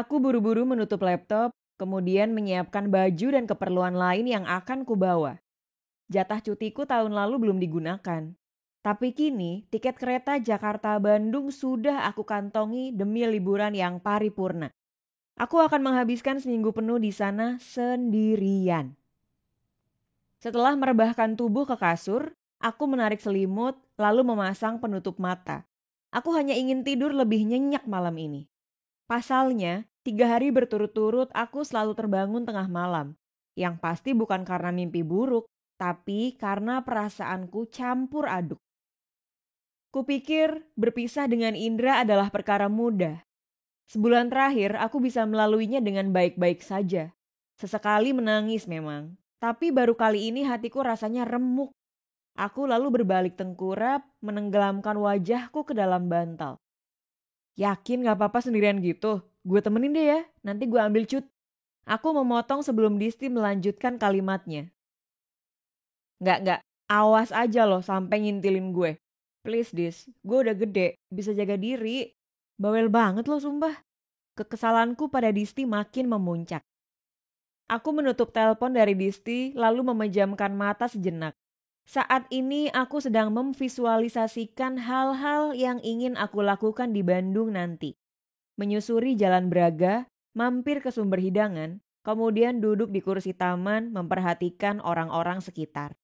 Aku buru-buru menutup laptop, kemudian menyiapkan baju dan keperluan lain yang akan kubawa. Jatah cutiku tahun lalu belum digunakan. Tapi kini tiket kereta Jakarta-Bandung sudah aku kantongi demi liburan yang paripurna. Aku akan menghabiskan seminggu penuh di sana sendirian. Setelah merebahkan tubuh ke kasur, aku menarik selimut lalu memasang penutup mata. Aku hanya ingin tidur lebih nyenyak malam ini. Pasalnya, 3 hari berturut-turut aku selalu terbangun tengah malam. Yang pasti bukan karena mimpi buruk, tapi karena perasaanku campur aduk. Kupikir berpisah dengan Indra adalah perkara mudah. Sebulan terakhir aku bisa melaluinya dengan baik-baik saja. Sesekali menangis memang, tapi baru kali ini hatiku rasanya remuk. Aku lalu berbalik tengkurap, menenggelamkan wajahku ke dalam bantal. Yakin gak apa-apa sendirian gitu? Gue temenin deh ya, nanti gue ambil cut. Aku memotong sebelum Disti melanjutkan kalimatnya. Nggak, awas aja loh sampai ngintilin gue. Please Dis, gue udah gede, bisa jaga diri. Bawel banget loh sumpah. Kekesalanku pada Disti makin memuncak. Aku menutup telepon dari Disti lalu memejamkan mata sejenak. Saat ini aku sedang memvisualisasikan hal-hal yang ingin aku lakukan di Bandung nanti. Menyusuri Jalan Braga, mampir ke sumber hidangan, kemudian duduk di kursi taman memperhatikan orang-orang sekitar.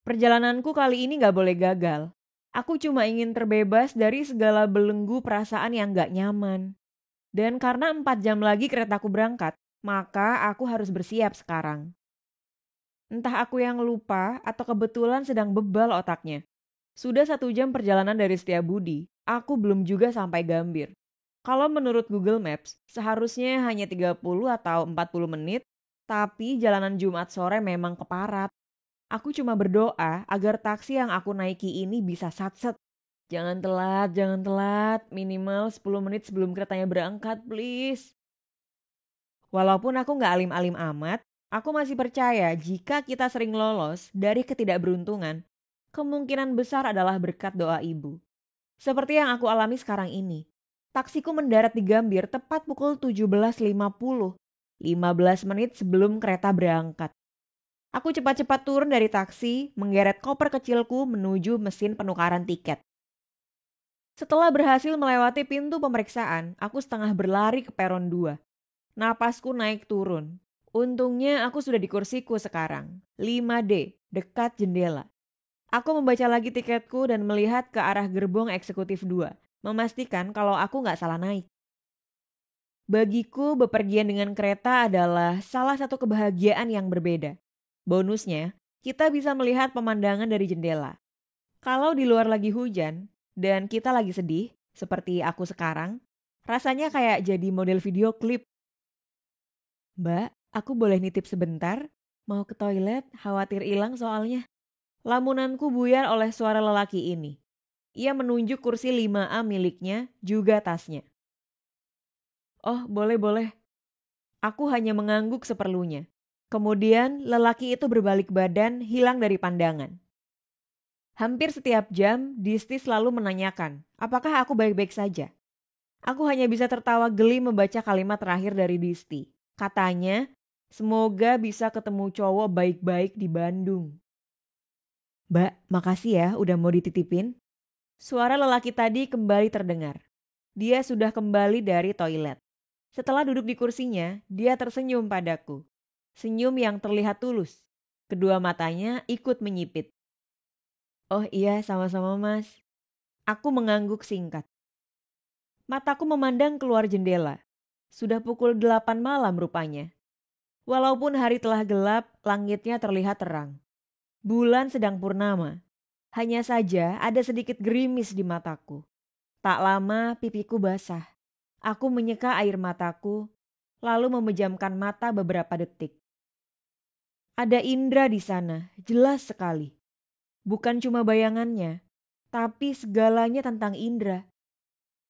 Perjalananku kali ini gak boleh gagal. Aku cuma ingin terbebas dari segala belenggu perasaan yang gak nyaman. Dan karena 4 jam lagi keretaku berangkat, maka aku harus bersiap sekarang. Entah aku yang lupa atau kebetulan sedang bebal otaknya. Sudah 1 jam perjalanan dari Setiabudi, aku belum juga sampai Gambir. Kalau menurut Google Maps, seharusnya hanya 30 atau 40 menit, tapi jalanan Jumat sore memang keparat. Aku cuma berdoa agar taksi yang aku naiki ini bisa satset. Jangan telat, minimal 10 menit sebelum keretanya berangkat, please. Walaupun aku gak alim-alim amat, aku masih percaya jika kita sering lolos dari ketidakberuntungan, kemungkinan besar adalah berkat doa ibu. Seperti yang aku alami sekarang ini. Taksiku mendarat di Gambir tepat pukul 17.50, 15 menit sebelum kereta berangkat. Aku cepat-cepat turun dari taksi, menggeret koper kecilku menuju mesin penukaran tiket. Setelah berhasil melewati pintu pemeriksaan, aku setengah berlari ke peron 2. Napasku naik turun. Untungnya aku sudah di kursiku sekarang, 5D, dekat jendela. Aku membaca lagi tiketku dan melihat ke arah gerbong eksekutif 2, memastikan kalau aku gak salah naik. Bagiku, bepergian dengan kereta adalah salah satu kebahagiaan yang berbeda. Bonusnya, kita bisa melihat pemandangan dari jendela. Kalau di luar lagi hujan, dan kita lagi sedih, seperti aku sekarang, rasanya kayak jadi model video klip. Mbak, aku boleh nitip sebentar? Mau ke toilet, khawatir hilang soalnya. Lamunanku buyar oleh suara lelaki ini. Ia menunjuk kursi 5A miliknya, juga tasnya. Oh, boleh. Aku hanya mengangguk seperlunya. Kemudian lelaki itu berbalik badan, hilang dari pandangan. Hampir setiap jam, Disti selalu menanyakan, apakah aku baik-baik saja. Aku hanya bisa tertawa geli membaca kalimat terakhir dari Disti. Katanya, semoga bisa ketemu cowok baik-baik di Bandung. Mbak, makasih ya udah mau dititipin. Suara lelaki tadi kembali terdengar. Dia sudah kembali dari toilet. Setelah duduk di kursinya, dia tersenyum padaku. Senyum yang terlihat tulus. Kedua matanya ikut menyipit. Oh iya, sama-sama mas. Aku mengangguk singkat. Mataku memandang keluar jendela. Sudah pukul 8 malam rupanya. Walaupun hari telah gelap, langitnya terlihat terang. Bulan sedang purnama. Hanya saja ada sedikit gerimis di mataku. Tak lama pipiku basah. Aku menyeka air mataku, lalu memejamkan mata beberapa detik. Ada Indra di sana, jelas sekali. Bukan cuma bayangannya, tapi segalanya tentang Indra.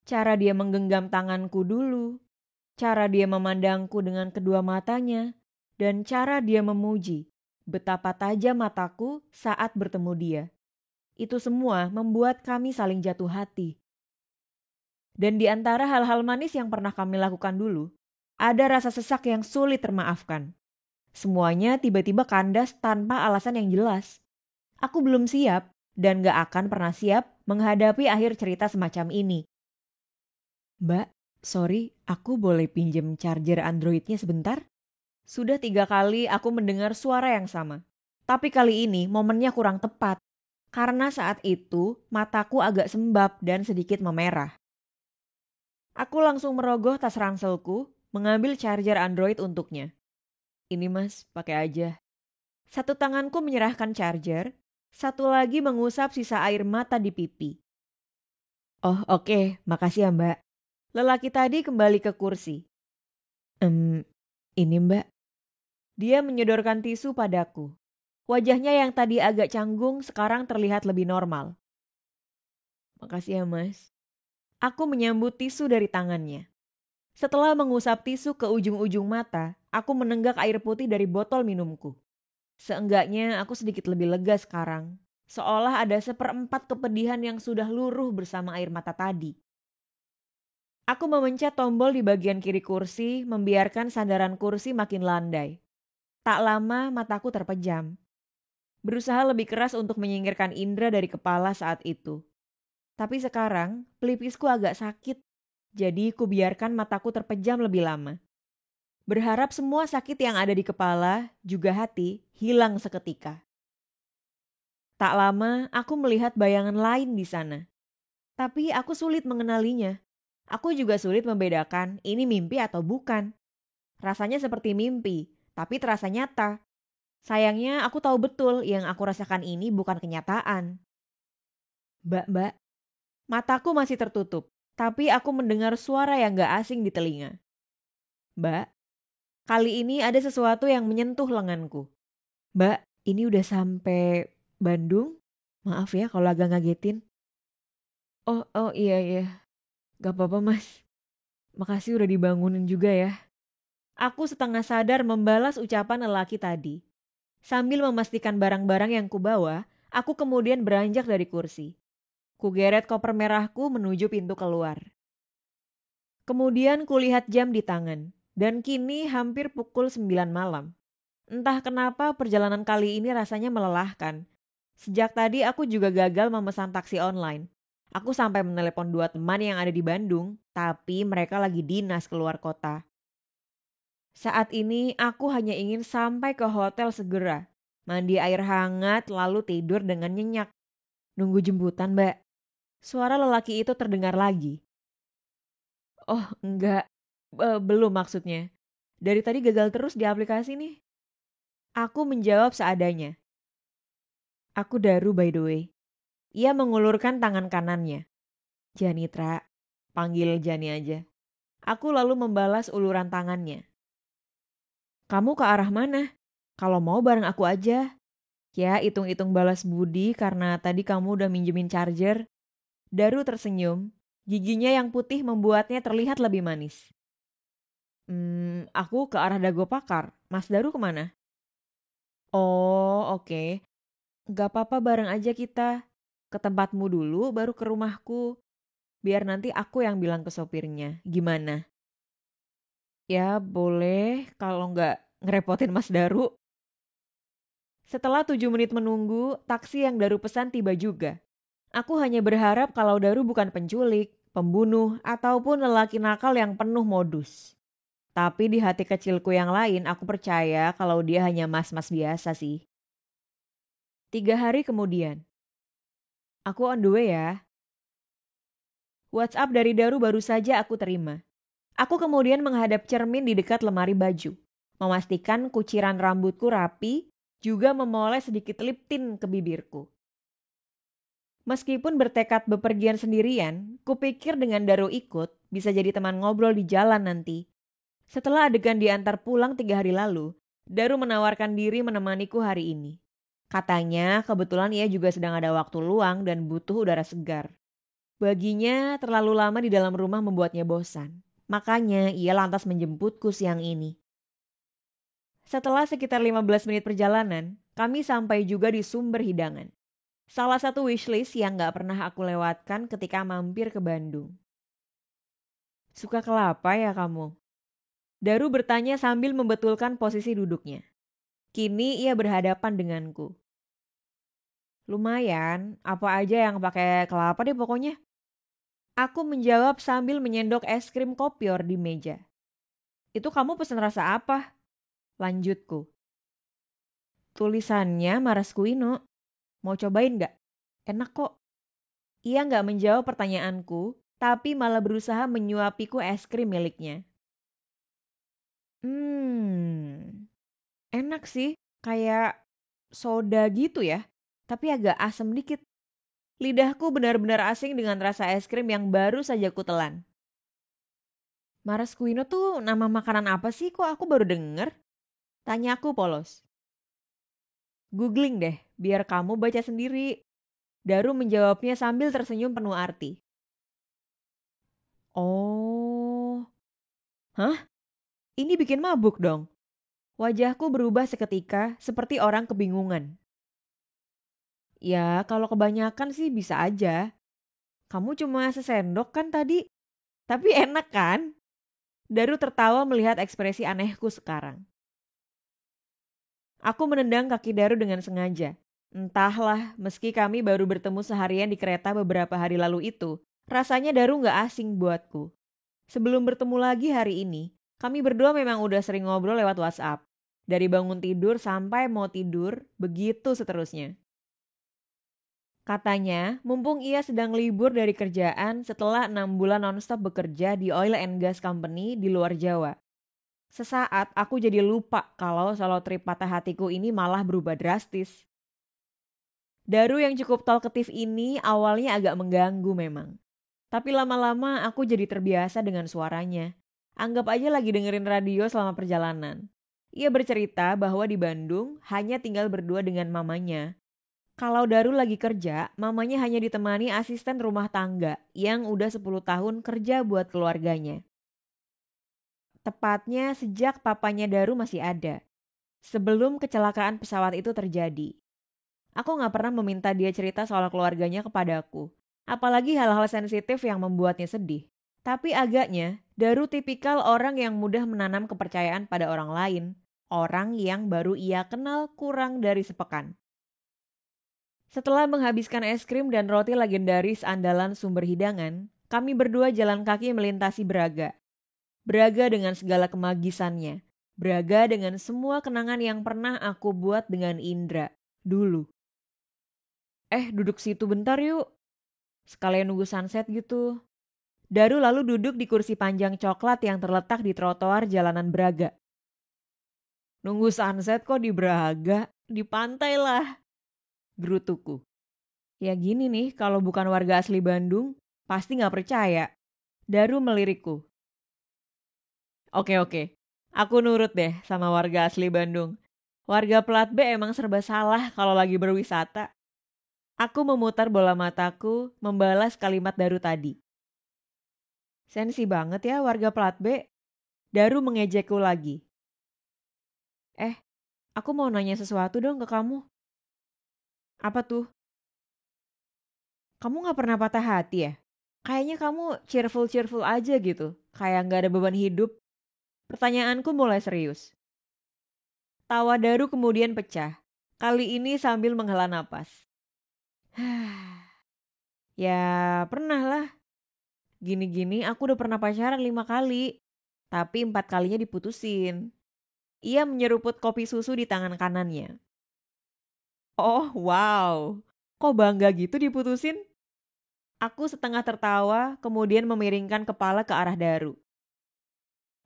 Cara dia menggenggam tanganku dulu, cara dia memandangku dengan kedua matanya, dan cara dia memuji betapa tajam mataku saat bertemu dia. Itu semua membuat kami saling jatuh hati. Dan di antara hal-hal manis yang pernah kami lakukan dulu, ada rasa sesak yang sulit termaafkan. Semuanya tiba-tiba kandas tanpa alasan yang jelas. Aku belum siap dan gak akan pernah siap menghadapi akhir cerita semacam ini. Mbak, sorry, aku boleh pinjem charger Androidnya sebentar? Sudah 3 kali aku mendengar suara yang sama. Tapi kali ini momennya kurang tepat. Karena saat itu mataku agak sembab dan sedikit memerah. Aku langsung merogoh tas ranselku, mengambil charger Android untuknya. Ini mas, pakai aja. Satu tanganku menyerahkan charger, satu lagi mengusap sisa air mata di pipi. Oh oke, makasih ya mbak. Lelaki tadi kembali ke kursi. Ini mbak. Dia menyodorkan tisu padaku. Wajahnya yang tadi agak canggung sekarang terlihat lebih normal. Makasih ya mas. Aku menyambut tisu dari tangannya. Setelah mengusap tisu ke ujung-ujung mata, aku menenggak air putih dari botol minumku. Seenggaknya aku sedikit lebih lega sekarang. Seolah ada 1/4 kepedihan yang sudah luruh bersama air mata tadi. Aku memencet tombol di bagian kiri kursi, membiarkan sandaran kursi makin landai. Tak lama mataku terpejam. Berusaha lebih keras untuk menyingkirkan indera dari kepala saat itu. Tapi sekarang pelipisku agak sakit, jadi kubiarkan mataku terpejam lebih lama. Berharap semua sakit yang ada di kepala, juga hati, hilang seketika. Tak lama aku melihat bayangan lain di sana. Tapi aku sulit mengenalinya. Aku juga sulit membedakan ini mimpi atau bukan. Rasanya seperti mimpi, tapi terasa nyata. Sayangnya aku tahu betul yang aku rasakan ini bukan kenyataan. Mbak, mataku masih tertutup, tapi aku mendengar suara yang gak asing di telinga. Mbak, kali ini ada sesuatu yang menyentuh lenganku. Mbak, ini udah sampai Bandung? Maaf ya kalau agak ngagetin. Oh iya. Gak apa-apa mas. Makasih udah dibangunin juga ya. Aku setengah sadar membalas ucapan lelaki tadi. Sambil memastikan barang-barang yang kubawa, aku kemudian beranjak dari kursi. Kugeret koper merahku menuju pintu keluar. Kemudian kulihat jam di tangan, dan kini hampir pukul 9 malam. Entah kenapa perjalanan kali ini rasanya melelahkan. Sejak tadi aku juga gagal memesan taksi online. Aku sampai menelepon 2 teman yang ada di Bandung, tapi mereka lagi dinas keluar kota. Saat ini aku hanya ingin sampai ke hotel segera, mandi air hangat lalu tidur dengan nyenyak. Nunggu jemputan mbak. Suara lelaki itu terdengar lagi. Oh enggak, belum maksudnya. Dari tadi gagal terus di aplikasi nih. Aku menjawab seadanya. Aku Daru by the way. Ia mengulurkan tangan kanannya. Janitra, panggil Jani aja. Aku lalu membalas uluran tangannya. Kamu ke arah mana? Kalau mau bareng aku aja. Ya, hitung-hitung balas budi karena tadi kamu udah minjemin charger. Daru tersenyum. Giginya yang putih membuatnya terlihat lebih manis. Aku ke arah Dago Pakar. Mas Daru kemana? Oh, oke. Gak apa-apa bareng aja kita. Ke tempatmu dulu baru ke rumahku. Biar nanti aku yang bilang ke sopirnya. Gimana? Ya boleh kalau nggak ngerepotin Mas Daru. Setelah 7 menit menunggu, taksi yang Daru pesan tiba juga. Aku hanya berharap kalau Daru bukan penculik, pembunuh, ataupun lelaki nakal yang penuh modus. Tapi di hati kecilku yang lain aku percaya kalau dia hanya mas-mas biasa sih. 3 hari kemudian. Aku on the way ya. WhatsApp dari Daru baru saja aku terima. Aku kemudian menghadap cermin di dekat lemari baju. Memastikan kuciran rambutku rapi, juga memoles sedikit lip tint ke bibirku. Meskipun bertekad bepergian sendirian, kupikir dengan Daru ikut bisa jadi teman ngobrol di jalan nanti. Setelah adegan diantar pulang 3 hari lalu, Daru menawarkan diri menemaniku hari ini. Katanya kebetulan ia juga sedang ada waktu luang dan butuh udara segar. Baginya terlalu lama di dalam rumah membuatnya bosan. Makanya ia lantas menjemputku siang ini. Setelah sekitar 15 menit perjalanan, kami sampai juga di sumber hidangan. Salah satu wishlist yang gak pernah aku lewatkan ketika mampir ke Bandung. Suka kelapa ya kamu? Daru bertanya sambil membetulkan posisi duduknya. Kini ia berhadapan denganku. Lumayan, apa aja yang pakai kelapa deh pokoknya. Aku menjawab sambil menyendok es krim kopior di meja. Itu kamu pesen rasa apa? Lanjutku. Tulisannya Marasquino. Mau cobain gak? Enak kok. Ia gak menjawab pertanyaanku, tapi malah berusaha menyuapiku es krim miliknya. Enak sih. Kayak soda gitu ya. Tapi agak asam dikit. Lidahku benar-benar asing dengan rasa es krim yang baru saja kutelan. Marasquino tuh nama makanan apa sih? Kok aku baru denger? Tanyaku polos. Googling deh, biar kamu baca sendiri. Daru menjawabnya sambil tersenyum penuh arti. Oh, hah? Ini bikin mabuk dong. Wajahku berubah seketika seperti orang kebingungan. Ya, kalau kebanyakan sih bisa aja. Kamu cuma sesendok kan tadi? Tapi enak kan? Daru tertawa melihat ekspresi anehku sekarang. Aku menendang kaki Daru dengan sengaja. Entahlah, meski kami baru bertemu seharian di kereta beberapa hari lalu itu, rasanya Daru gak asing buatku. Sebelum bertemu lagi hari ini, kami berdua memang udah sering ngobrol lewat WhatsApp. Dari bangun tidur sampai mau tidur, begitu seterusnya. Katanya, mumpung ia sedang libur dari kerjaan setelah 6 bulan nonstop bekerja di Oil and Gas Company di luar Jawa. Sesaat aku jadi lupa kalau solo trip patah hatiku ini malah berubah drastis. Daru yang cukup talkative ini awalnya agak mengganggu memang. Tapi lama-lama aku jadi terbiasa dengan suaranya. Anggap aja lagi dengerin radio selama perjalanan. Ia bercerita bahwa di Bandung hanya tinggal berdua dengan mamanya. Kalau Daru lagi kerja, mamanya hanya ditemani asisten rumah tangga yang udah 10 tahun kerja buat keluarganya. Tepatnya sejak papanya Daru masih ada. Sebelum kecelakaan pesawat itu terjadi. Aku gak pernah meminta dia cerita soal keluarganya kepadaku. Apalagi hal-hal sensitif yang membuatnya sedih. Tapi agaknya, Daru tipikal orang yang mudah menanam kepercayaan pada orang lain. Orang yang baru ia kenal kurang dari sepekan. Setelah menghabiskan es krim dan roti legendaris andalan sumber hidangan, kami berdua jalan kaki melintasi Braga. Braga dengan segala kemagisannya. Braga dengan semua kenangan yang pernah aku buat dengan Indra dulu. Duduk situ bentar yuk. Sekalian nunggu sunset gitu. Daru lalu duduk di kursi panjang coklat yang terletak di trotoar jalanan Braga. Nunggu sunset kok di Braga? Di pantai lah. Gerutuku. Ya gini nih, kalau bukan warga asli Bandung, pasti gak percaya. Daru melirikku. Oke, aku nurut deh sama warga asli Bandung. Warga plat B emang serba salah kalau lagi berwisata. Aku memutar bola mataku membalas kalimat Daru tadi. Sensi banget ya warga plat B. Daru mengejekku lagi. Aku mau nanya sesuatu dong ke kamu. Apa tuh? Kamu gak pernah patah hati ya? Kayaknya kamu cheerful aja gitu. Kayak gak ada beban hidup. Pertanyaanku mulai serius. Tawa Daru kemudian pecah. Kali ini sambil menghela napas. Ya pernah lah. Gini-gini aku udah pernah pacaran 5 kali. Tapi 4 kalinya diputusin. Ia menyeruput kopi susu di tangan kanannya. Oh wow. Kok bangga gitu diputusin? Aku setengah tertawa kemudian memiringkan kepala ke arah Daru.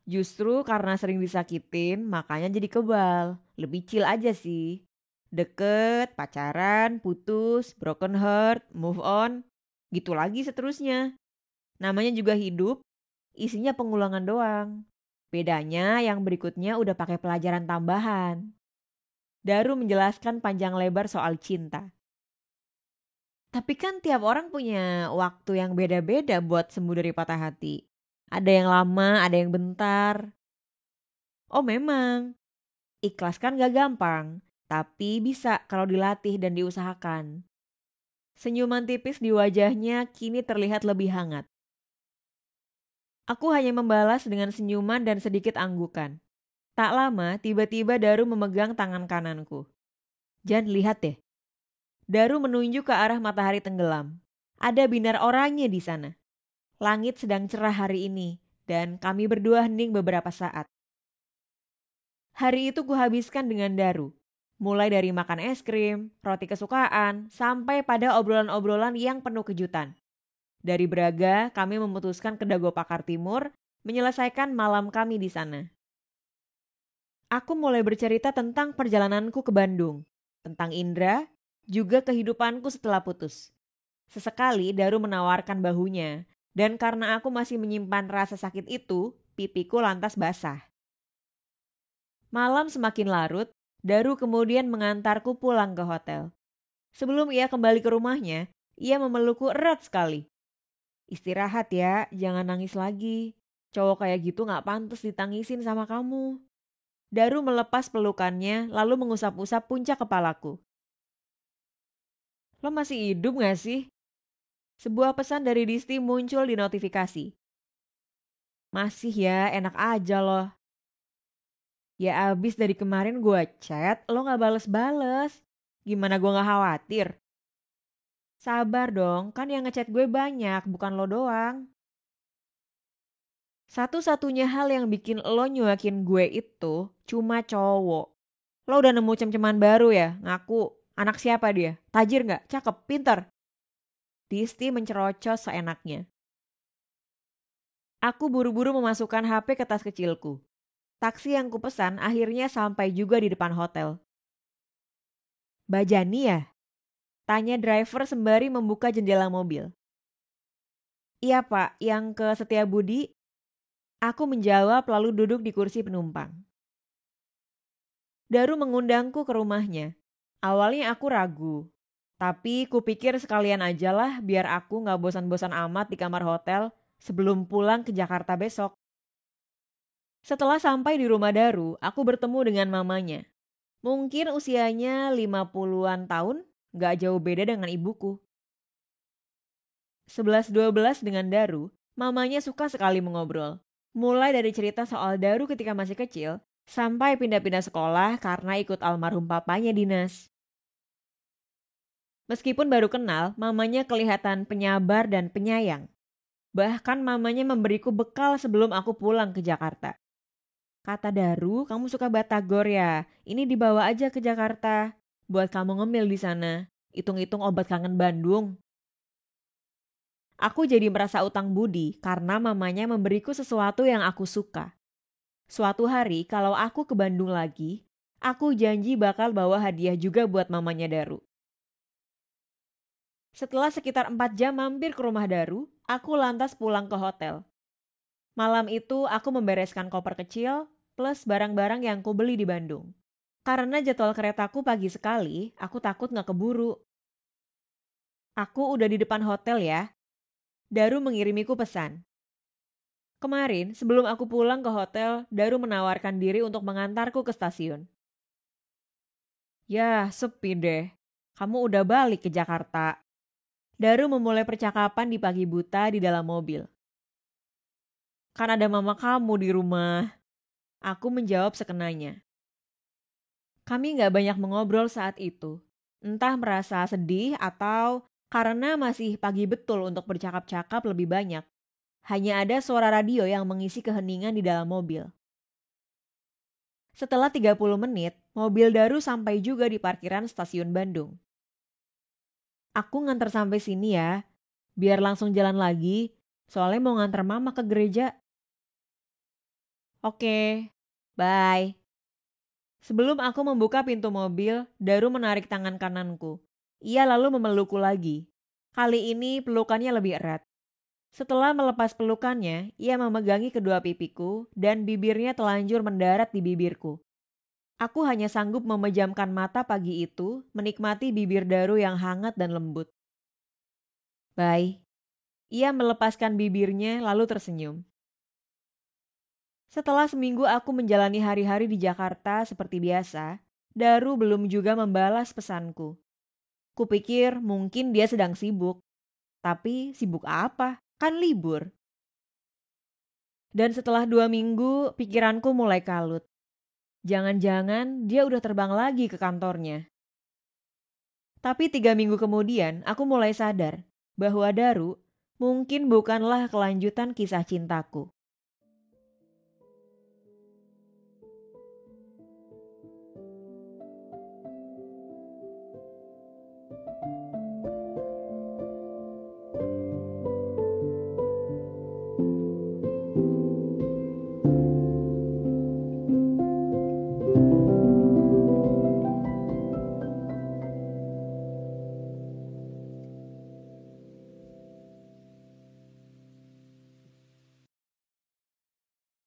Justru karena sering disakitin makanya jadi kebal. Lebih chill aja sih. Deket, pacaran, putus, broken heart, move on. Gitu lagi seterusnya. Namanya juga hidup, isinya pengulangan doang. Bedanya yang berikutnya udah pakai pelajaran tambahan. Daru menjelaskan panjang lebar soal cinta. Tapi kan tiap orang punya waktu yang beda-beda buat sembuh dari patah hati. Ada yang lama, ada yang bentar. Oh memang, ikhlas kan gak gampang, tapi bisa kalau dilatih dan diusahakan. Senyuman tipis di wajahnya kini terlihat lebih hangat. Aku hanya membalas dengan senyuman dan sedikit anggukan. Tak lama, tiba-tiba Daru memegang tangan kananku. Jan, lihat deh. Daru menunjuk ke arah matahari tenggelam. Ada binar oranye di sana. Langit sedang cerah hari ini, dan kami berdua hening beberapa saat. Hari itu kuhabiskan dengan Daru. Mulai dari makan es krim, roti kesukaan, sampai pada obrolan-obrolan yang penuh kejutan. Dari Braga, kami memutuskan ke Dago Pakar Timur, menyelesaikan malam kami di sana. Aku mulai bercerita tentang perjalananku ke Bandung, tentang Indra, juga kehidupanku setelah putus. Sesekali Daru menawarkan bahunya, dan karena aku masih menyimpan rasa sakit itu, pipiku lantas basah. Malam semakin larut, Daru kemudian mengantarku pulang ke hotel. Sebelum ia kembali ke rumahnya, ia memelukku erat sekali. Istirahat ya, jangan nangis lagi. Cowok kayak gitu gak pantas ditangisin sama kamu. Daru melepas pelukannya lalu mengusap-usap puncak kepalaku. Lo masih hidup gak sih? Sebuah pesan dari Disti muncul di notifikasi. Masih ya, enak aja loh. Ya abis dari kemarin gue chat, lo gak bales-bales. Gimana gue gak khawatir? Sabar dong, kan yang ngechat gue banyak, bukan lo doang. Satu-satunya hal yang bikin lo nyuakin gue itu cuma cowok. Lo udah nemu cem-ceman baru ya, ngaku. Anak siapa dia? Tajir gak? Cakep? Pinter? Disti mencerocos seenaknya. Aku buru-buru memasukkan HP ke tas kecilku. Taksi yang kupesan akhirnya sampai juga di depan hotel. Bajani ya? Tanya driver sembari membuka jendela mobil. Iya pak, yang ke Setiabudi. Aku menjawab lalu duduk di kursi penumpang. Daru mengundangku ke rumahnya. Awalnya aku ragu. Tapi kupikir sekalian aja lah biar aku gak bosan-bosan amat di kamar hotel sebelum pulang ke Jakarta besok. Setelah sampai di rumah Daru, aku bertemu dengan mamanya. Mungkin usianya 50-an tahun, gak jauh beda dengan ibuku. 11-12 dengan Daru, mamanya suka sekali mengobrol. Mulai dari cerita soal Daru ketika masih kecil, sampai pindah-pindah sekolah karena ikut almarhum papanya dinas. Meskipun baru kenal, mamanya kelihatan penyabar dan penyayang. Bahkan mamanya memberiku bekal sebelum aku pulang ke Jakarta. Kata Daru, kamu suka batagor ya? Ini dibawa aja ke Jakarta. Buat kamu ngemil di sana. Hitung-hitung obat kangen Bandung. Aku jadi merasa utang budi karena mamanya memberiku sesuatu yang aku suka. Suatu hari kalau aku ke Bandung lagi, aku janji bakal bawa hadiah juga buat mamanya Daru. Setelah sekitar 4 jam mampir ke rumah Daru, aku lantas pulang ke hotel. Malam itu aku membereskan koper kecil plus barang-barang yang kubeli di Bandung. Karena jadwal keretaku pagi sekali, aku takut gak keburu. Aku udah di depan hotel ya. Daru mengirimiku pesan. Kemarin sebelum aku pulang ke hotel, Daru menawarkan diri untuk mengantarku ke stasiun. Ya, sepi deh. Kamu udah balik ke Jakarta. Daru memulai percakapan di pagi buta di dalam mobil. Kan ada mama kamu di rumah. Aku menjawab sekenanya. Kami gak banyak mengobrol saat itu. Entah merasa sedih atau karena masih pagi betul untuk bercakap-cakap lebih banyak. Hanya ada suara radio yang mengisi keheningan di dalam mobil. Setelah 30 menit, mobil Daru sampai juga di parkiran stasiun Bandung. Aku nganter sampai sini ya, biar langsung jalan lagi, soalnya mau nganter mama ke gereja. Oke, bye. Sebelum aku membuka pintu mobil, Daru menarik tangan kananku. Ia lalu memelukku lagi. Kali ini pelukannya lebih erat. Setelah melepas pelukannya, ia memegangi kedua pipiku dan bibirnya telanjur mendarat di bibirku. Aku hanya sanggup memejamkan mata pagi itu, menikmati bibir Daru yang hangat dan lembut. Bye. Ia melepaskan bibirnya lalu tersenyum. Setelah seminggu aku menjalani hari-hari di Jakarta seperti biasa, Daru belum juga membalas pesanku. Kupikir mungkin dia sedang sibuk. Tapi sibuk apa? Kan libur. Dan setelah 2 minggu, pikiranku mulai kalut. Jangan-jangan dia udah terbang lagi ke kantornya. Tapi 3 minggu kemudian, aku mulai sadar bahwa Daru mungkin bukanlah kelanjutan kisah cintaku.